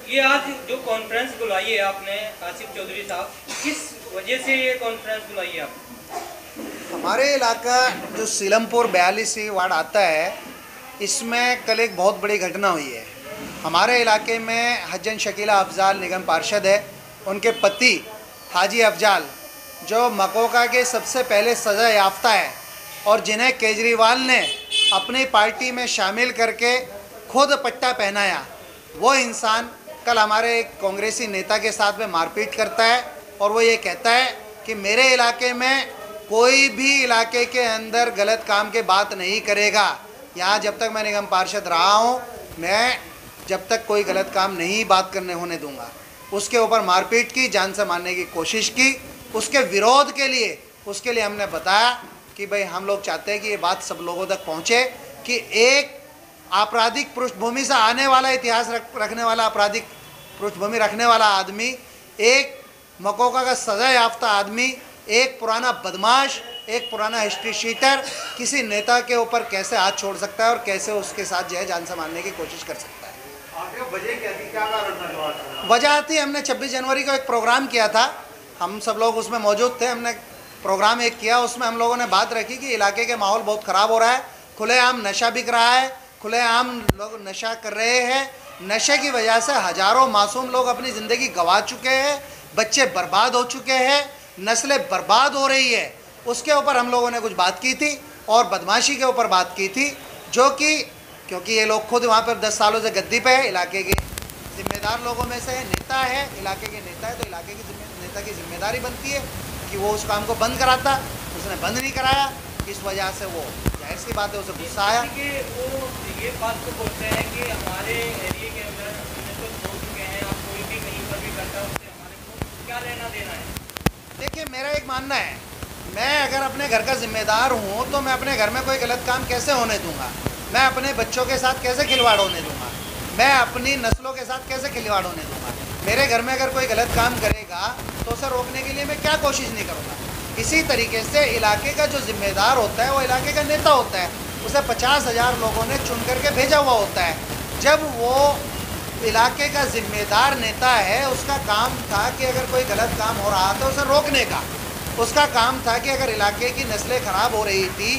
ये आज जो कॉन्फ्रेंस बुलाई है आपने आसिफ चौधरी साहब, किस वजह से ये कॉन्फ्रेंस बुलाई है आप? हमारे इलाका जो सीलमपुर 42 वार्ड आता है, इसमें कल एक बहुत बड़ी घटना हुई है। हमारे इलाके में हजन शकीला अफजाल निगम पार्षद है, उनके पति हाजी अफजाल जो मकोका के सबसे पहले सज़ा याफ्ता है और जिन्हें केजरीवाल ने अपनी पार्टी में शामिल करके खुद पट्टा पहनाया, वो इंसान कल हमारे एक कांग्रेसी नेता के साथ में मारपीट करता है और वो ये कहता है कि मेरे इलाके में कोई भी इलाके के अंदर गलत काम के बात नहीं करेगा। यहाँ जब तक मैं निगम पार्षद रहा हूँ, मैं जब तक कोई गलत काम नहीं बात करने होने दूंगा। उसके ऊपर मारपीट की, जान से मारने की कोशिश की। उसके विरोध के लिए उसके लिए हमने बताया कि भाई हम लोग चाहते हैं कि ये बात सब लोगों तक पहुँचे कि एक आपराधिक पृष्ठभूमि से आने वाला, इतिहास रखने वाला, आपराधिक पृष्ठभूमि रखने वाला आदमी, एक मकोका का सजा याफ्ता आदमी, एक पुराना बदमाश, एक पुराना हिस्ट्री शीटर किसी नेता के ऊपर कैसे हाथ छोड़ सकता है और कैसे उसके साथ जो है जान से मारने की कोशिश कर सकता है। वजह थी, हमने 26 जनवरी को एक प्रोग्राम किया था, हम सब लोग उसमें मौजूद थे। हमने प्रोग्राम एक किया, उसमें हम लोगों ने बात रखी कि इलाके के माहौल बहुत ख़राब हो रहा है, खुलेआम नशा बिक रहा है, खुलेआम लोग नशा कर रहे हैं। नशे की वजह से हज़ारों मासूम लोग अपनी ज़िंदगी गंवा चुके हैं, बच्चे बर्बाद हो चुके हैं, नस्लें बर्बाद हो रही है। उसके ऊपर हम लोगों ने कुछ बात की थी और बदमाशी के ऊपर बात की थी, जो कि क्योंकि ये लोग खुद वहाँ पर 10 सालों से गद्दी पे है, इलाके के जिम्मेदार लोगों में से है, नेता है, इलाके के नेता है, तो इलाके की नेता की जिम्मेदारी बनती है कि वो उस काम को बंद कराता। उसने बंद नहीं कराया, इस वजह से वो जाहिर सी बात है उसे गुस्सा आया। वो ये बात तो बोलते हैं कि हमारे एरिया के अंदर तो हो चुके हैं, आप कोई भी कहीं पर भी करता है उससे हमारे को क्या लेना देना है? देखिए, मेरा एक मानना है, मैं अगर अपने घर का जिम्मेदार हूँ तो मैं अपने घर में कोई गलत काम कैसे होने दूंगा? मैं अपने बच्चों के साथ कैसे खिलवाड़ होने दूंगा? मैं अपनी नस्लों के साथ कैसे खिलवाड़ होने दूंगा? मेरे घर में अगर कोई गलत काम करेगा तो उसे रोकने के लिए मैं क्या कोशिश नहीं करूँगा? इसी तरीके से इलाके का जो जिम्मेदार होता है वो इलाके का नेता होता है, उसे 50,000 लोगों ने चुन करके भेजा हुआ होता है। जब वो इलाके का जिम्मेदार नेता है, उसका काम था कि अगर कोई गलत काम हो रहा था उसे रोकने का। उसका काम था कि अगर इलाके की नस्लें ख़राब हो रही थी,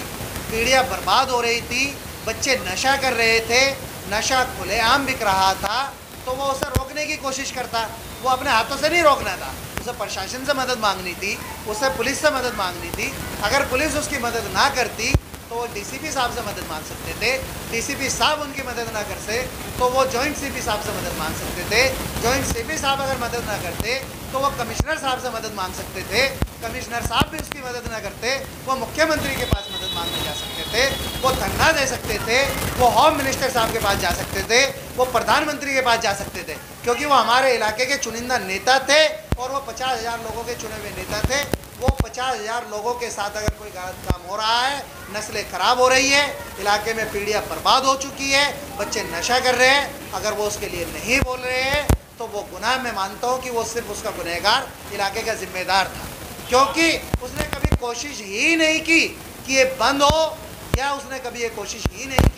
पीढ़ियाँ बर्बाद हो रही थी, बच्चे नशा कर रहे थे, नशा खुलेआम बिक रहा था, तो वो उसे रोकने की कोशिश करता। वो अपने हाथों से नहीं रोकना था, उसे प्रशासन से मदद मांगनी थी, उसे पुलिस से मदद मांगनी थी। अगर पुलिस उसकी मदद ना करती तो वो डीसीपी साहब से मदद मांग सकते थे, डीसीपी साहब उनकी मदद ना करते तो वो जॉइंट सीपी साहब से मदद मांग सकते थे, जॉइंट सीपी साहब अगर मदद ना करते तो वो कमिश्नर साहब से मदद मांग सकते थे, कमिश्नर साहब भी उसकी मदद ना करते वो मुख्यमंत्री के पास मदद मांगने जा सकते थे, वो धरना दे सकते थे, वो होम मिनिस्टर साहब के पास जा सकते थे, वो प्रधानमंत्री के पास जा सकते थे, क्योंकि वो हमारे इलाके के चुनिंदा नेता थे और वो 50,000 लोगों के चुने हुए नेता थे। वो 50,000 लोगों के साथ अगर कोई गलत काम हो रहा है, नस्लें ख़राब हो रही है, इलाके में पीढ़ियाँ बर्बाद हो चुकी है, बच्चे नशा कर रहे हैं, अगर वो उसके लिए नहीं बोल रहे हैं तो वो गुनाह मैं मानता हूँ कि वो सिर्फ उसका गुनहगार इलाके का जिम्मेदार था, क्योंकि उसने कभी कोशिश ही नहीं की कि ये बंद हो, या उसने कभी ये कोशिश ही नहीं की